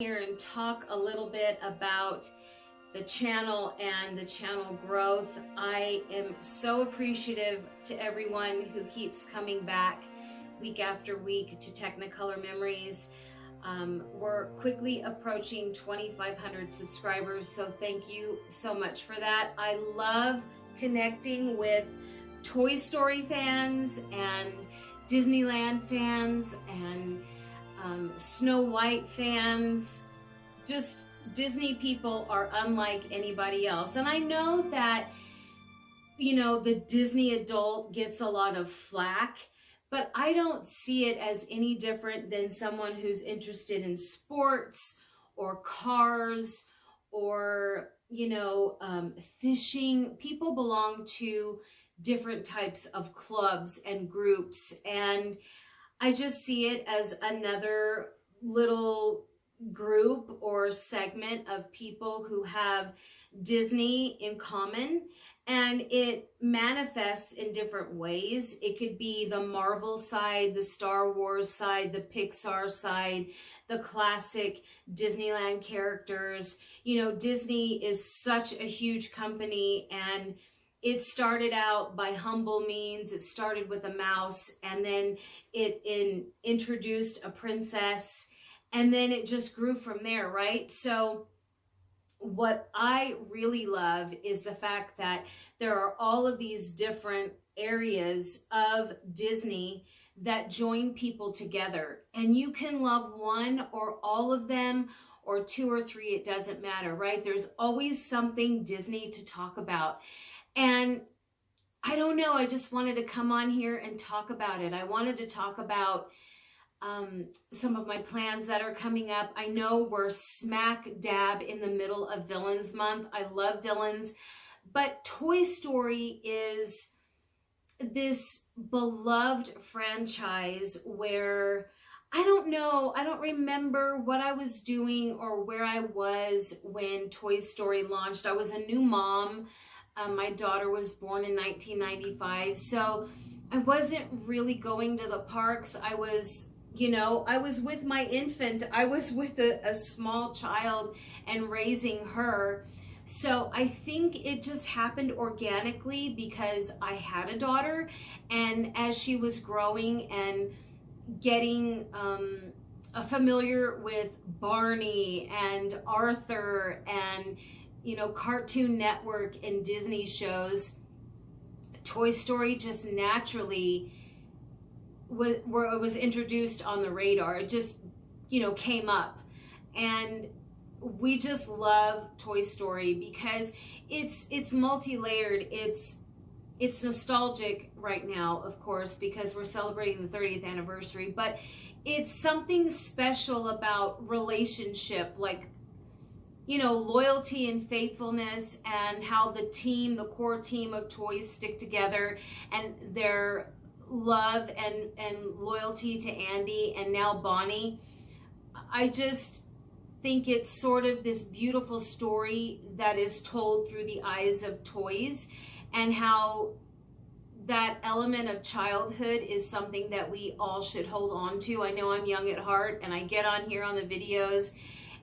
Here and talk a little bit about the channel and the channel growth. I am so appreciative to everyone who keeps coming back week after week to Technicolor Memories. We're quickly approaching 2,500 subscribers, so thank you so much for that. I love connecting with Toy Story fans and Disneyland fans and Snow White fans. Just Disney people are unlike anybody else. And I know that, you know, the Disney adult gets a lot of flack, but I don't see it as any different than someone who's interested in sports or cars or, you know, fishing. People belong to different types of clubs and groups, and I just see it as another little group or segment of people who have Disney in common, and it manifests in different ways. It could be the Marvel side, the Star Wars side, the Pixar side, the classic Disneyland characters. You know, Disney is such a huge company, and it started out by humble means. It started with a mouse, and then it introduced a princess, and then it just grew from there, right? So what I really love is the fact that there are all of these different areas of Disney that join people together, and you can love one or all of them or two or three, it doesn't matter, right? There's always something Disney to talk about. And I don't know, I just wanted to come on here and talk about it. I wanted to talk about some of my plans that are coming up. I know we're smack dab in the middle of Villains Month. I love villains, but Toy Story is this beloved franchise where I don't know, I don't remember what I was doing or where I was when Toy Story launched. I was a new mom. My daughter was born in 1995, so I wasn't really going to the parks. I was, you know, I was with my infant. I was with a small child and raising her. So I think it just happened organically because I had a daughter, and as she was growing and getting familiar with Barney and Arthur and, you know, Cartoon Network and Disney shows, Toy Story just naturally was introduced on the radar. It just, you know, came up, and we just love Toy Story because it's multi-layered. It's nostalgic right now, of course, because we're celebrating the 30th anniversary, but it's something special about relationship, like, you know, loyalty and faithfulness, and how the team, the core team of toys stick together, and their love and loyalty to Andy and now Bonnie. I just think it's sort of this beautiful story that is told through the eyes of toys, and how that element of childhood is something that we all should hold on to. I know I'm young at heart, and I get on here on the videos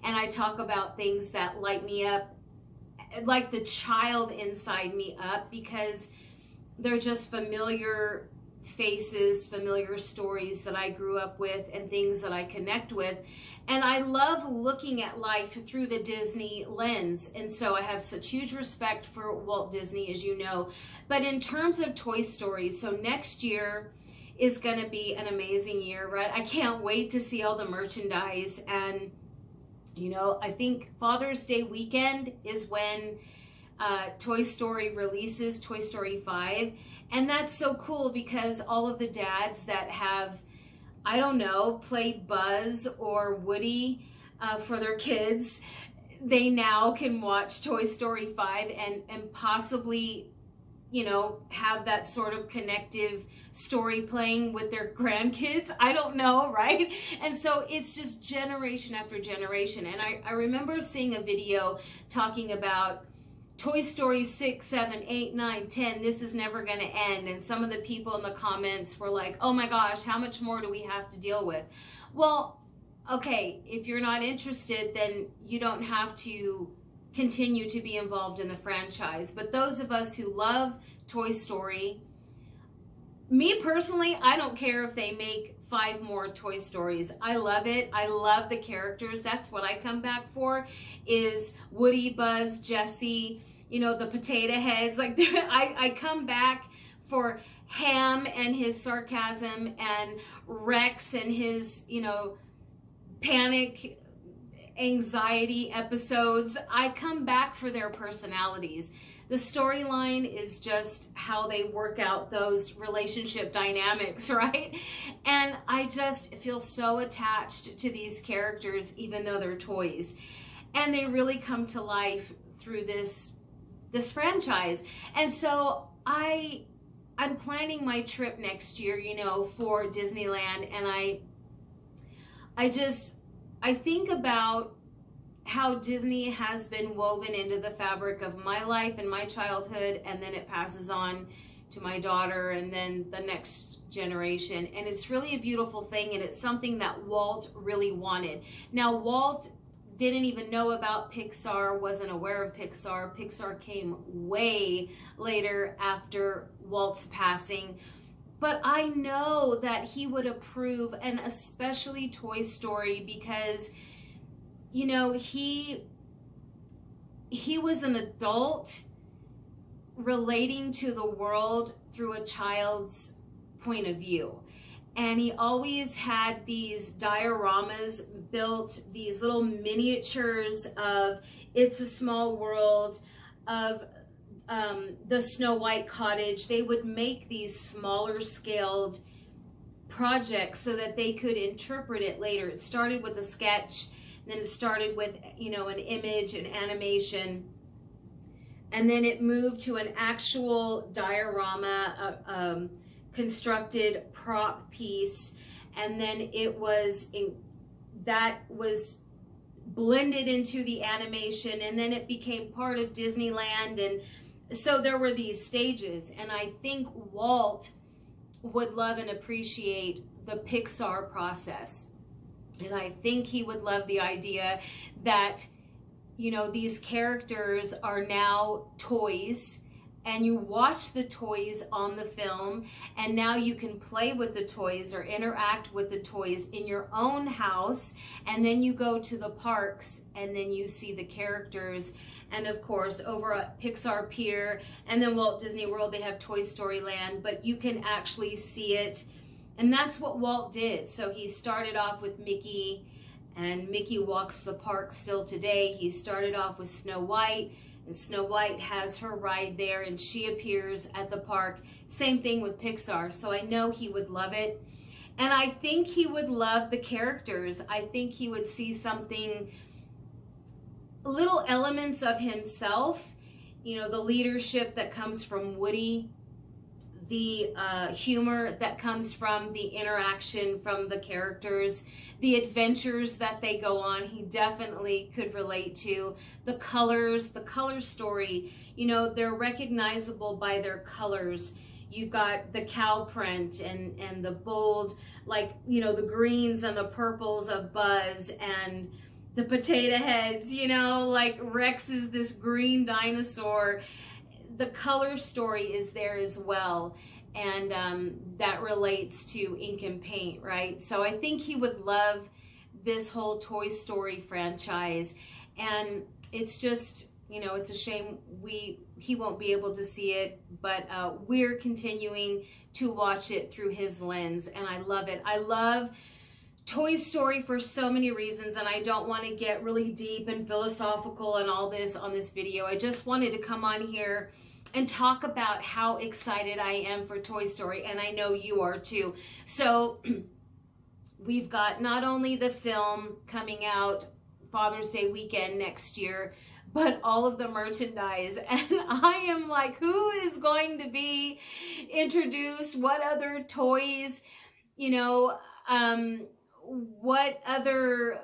and I talk about things that light me up, like the child inside me up, because they're just familiar faces, familiar stories that I grew up with and things that I connect with. And I love looking at life through the Disney lens. And so I have such huge respect for Walt Disney, as you know. But in terms of Toy Story, so next year is going to be an amazing year, right? I can't wait to see all the merchandise. And you know, I think Father's Day weekend is when Toy Story releases, Toy Story 5. And that's so cool because all of the dads that have, I don't know, played Buzz or Woody for their kids, they now can watch Toy Story 5 and possibly, you know, have that sort of connective story playing with their grandkids. I don't know, right? And so it's just generation after generation. And I remember seeing a video talking about Toy Story 6, 7, 8, 9, 10, this is never going to end. And some of the people in the comments were like, oh my gosh, how much more do we have to deal with? Well, okay, if you're not interested, then you don't have to continue to be involved in the franchise. But those of us who love Toy Story, me personally, I don't care if they make 5 more Toy Stories. I love it. I love the characters. That's what I come back for, is Woody, Buzz, Jessie, you know, the potato heads. Like, I come back for Ham and his sarcasm, and Rex and his, you know, panic, anxiety episodes. I come back for their personalities. The storyline is just how they work out those relationship dynamics, right? And I just feel so attached to these characters, even though they're toys. And they really come to life through this franchise. And so I'm planning my trip next year, you know, for Disneyland, and I think about how Disney has been woven into the fabric of my life and my childhood, and then it passes on to my daughter and then the next generation. And it's really a beautiful thing, and it's something that Walt really wanted. Now, Walt didn't even know about Pixar, wasn't aware of Pixar. Pixar came way later after Walt's passing. But I know that he would approve, and especially Toy Story, because, you know, he was an adult relating to the world through a child's point of view. And he always had these dioramas built, these little miniatures of It's a Small World, of the Snow White cottage. They would make these smaller scaled projects so that they could interpret it later. It started with a sketch, then it started with, you know, an image, an animation, and then it moved to an actual diorama, constructed prop piece, and then that was blended into the animation, and then it became part of Disneyland. And so there were these stages, and I think Walt would love and appreciate the Pixar process. And I think he would love the idea that, you know, these characters are now toys, and you watch the toys on the film, and now you can play with the toys or interact with the toys in your own house, and then you go to the parks and then you see the characters. And of course, over at Pixar Pier and then Walt Disney World, they have Toy Story Land, but you can actually see it. And that's what Walt did. So he started off with Mickey, and Mickey walks the park still today. He started off with Snow White, and Snow White has her ride there, and she appears at the park. Same thing with Pixar. So I know he would love it. And I think he would love the characters. I think he would see something, little elements of himself, you know, the leadership that comes from Woody, the humor that comes from the interaction from the characters, the adventures that they go on, he definitely could relate to. The colors, the color story, you know, they're recognizable by their colors. You've got the cow print and the bold, like, you know, the greens and the purples of Buzz, and the potato heads, you know, like Rex is this green dinosaur. The color story is there as well, and that relates to ink and paint, right? So I think he would love this whole Toy Story franchise, and it's just, you know, it's a shame he won't be able to see it, but we're continuing to watch it through his lens, and I love it. I love Toy Story for so many reasons, and I don't want to get really deep and philosophical and all this on this video. I just wanted to come on here and talk about how excited I am for Toy Story, and I know you are too. So we've got not only the film coming out Father's Day weekend next year, but all of the merchandise, and I am like, who is going to be introduced? What other toys, you know, what other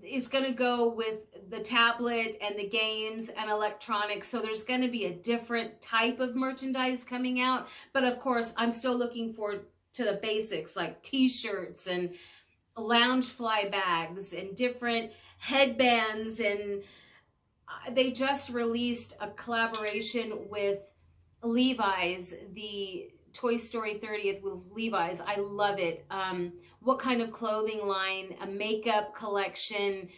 is going to go with the tablet and the games and electronics? So there's going to be a different type of merchandise coming out, but of course I'm still looking forward to the basics, like t-shirts and Loungefly bags and different headbands, and they just released a collaboration with Levi's, the Toy Story 30th with Levi's. I love it. What kind of clothing line, a makeup collection,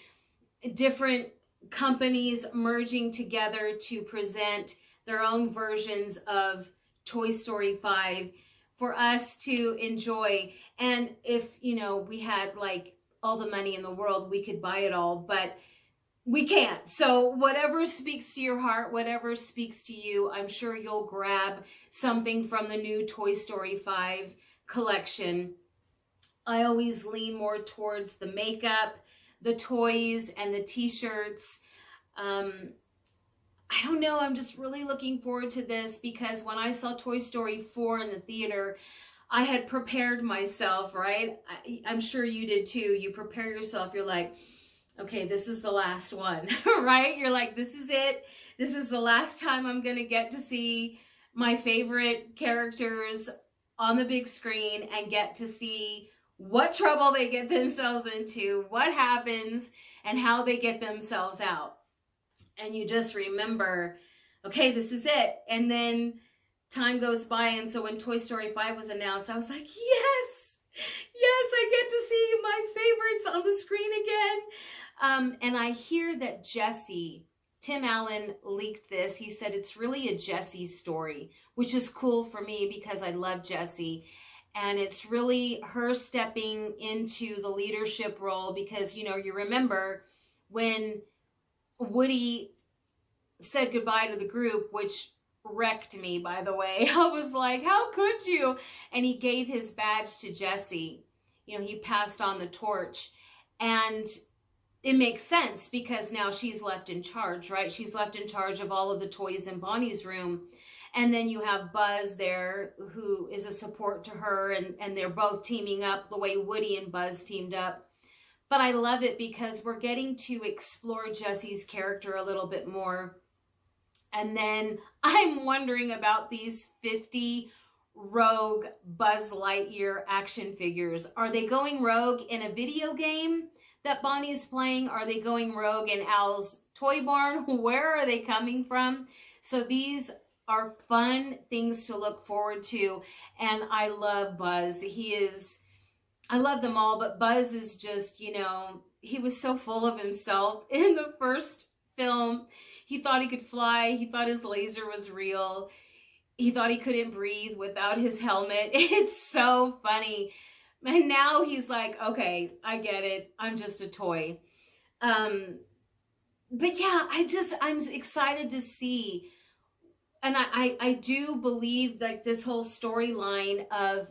different companies merging together to present their own versions of Toy Story 5 for us to enjoy. And if, you know, we had like all the money in the world, we could buy it all, but we can't. So whatever speaks to your heart, whatever speaks to you, I'm sure you'll grab something from the new Toy Story 5 collection. I always lean more towards the makeup, the toys, and the t-shirts. I don't know, I'm just really looking forward to this, because when I saw Toy Story 4 in the theater, I had prepared myself, right? I'm sure you did too. You prepare yourself, you're like, okay, this is the last one, right? You're like, this is it. This is the last time I'm gonna get to see my favorite characters on the big screen and get to see what trouble they get themselves into, what happens, and how they get themselves out. And you just remember, okay, this is it. And then time goes by, and so when Toy Story 5 was announced, I was like, yes, I get to see my favorites on the screen again. And I hear that Jessie, Tim Allen leaked this. He said it's really a Jessie story, which is cool for me because I love Jessie. And it's really her stepping into the leadership role, because, you know, you remember when Woody said goodbye to the group, which wrecked me, by the way. I was like, how could you? And he gave his badge to Jessie. You know, he passed on the torch. And it makes sense, because now she's left in charge, right? She's left in charge of all of the toys in Bonnie's room. And then you have Buzz there, who is a support to her, and they're both teaming up the way Woody and Buzz teamed up. But I love it because we're getting to explore Jessie's character a little bit more. And then I'm wondering about these 50 Rogue Buzz Lightyear action figures. Are they going rogue in a video game that Bonnie's playing? Are they going rogue in Al's toy barn? Where are they coming from? So these are fun things to look forward to. And I love Buzz. I love them all, but Buzz is just, you know, he was so full of himself in the first film. He thought he could fly. He thought his laser was real. He thought he couldn't breathe without his helmet. It's so funny. And now he's like, okay, I get it. I'm just a toy. But yeah, I'm excited to see. And I do believe that this whole storyline of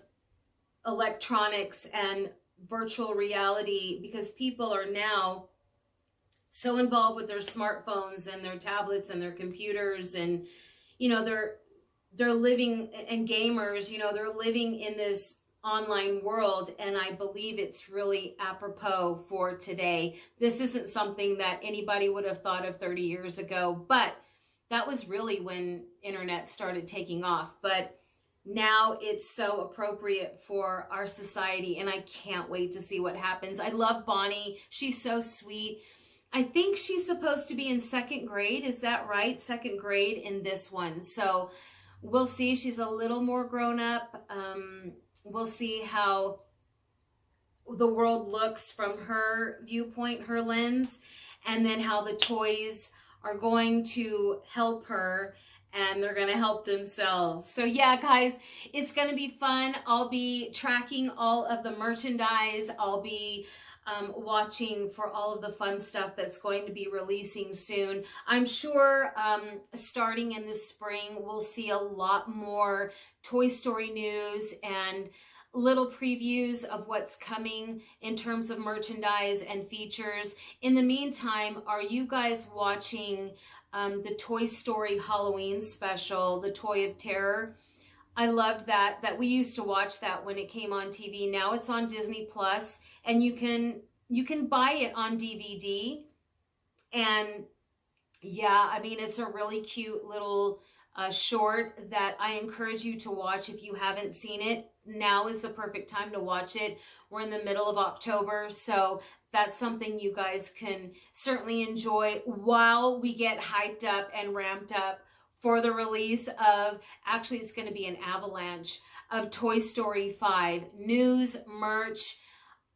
electronics and virtual reality, because people are now so involved with their smartphones and their tablets and their computers, and you know, they're living, and gamers, you know, they're living in this online world, and I believe it's really apropos for today. This isn't something that anybody would have thought of 30 years ago, but that was really when internet started taking off. But now it's so appropriate for our society, and I can't wait to see what happens. I love Bonnie. She's so sweet. I think she's supposed to be in 2nd grade. Is that right? 2nd grade in this one. So we'll see. She's a little more grown up. We'll see how the world looks from her viewpoint, her lens, and then how the toys are going to help her, and they're going to help themselves. So yeah, guys, it's going to be fun. I'll be tracking all of the merchandise. I'll be watching for all of the fun stuff that's going to be releasing soon. I'm sure starting in the spring, we'll see a lot more Toy Story news and little previews of what's coming in terms of merchandise and features. In the meantime, are you guys watching the Toy Story Halloween special, The Toy of Terror? I loved that we used to watch that when it came on TV. Now it's on Disney Plus, and you can buy it on DVD. And yeah, I mean, it's a really cute little short that I encourage you to watch if you haven't seen it. now is the perfect time to watch it. We're in the middle of October, so that's something you guys can certainly enjoy while we get hyped up and ramped up for the release of, actually it's going to be an avalanche of Toy Story 5. News, merch,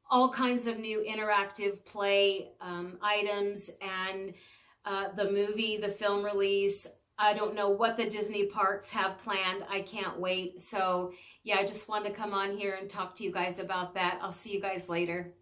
all kinds of new interactive play items, and the movie, the film release. I don't know what the Disney parks have planned. I can't wait. So yeah, I just wanted to come on here and talk to you guys about that. I'll see you guys later.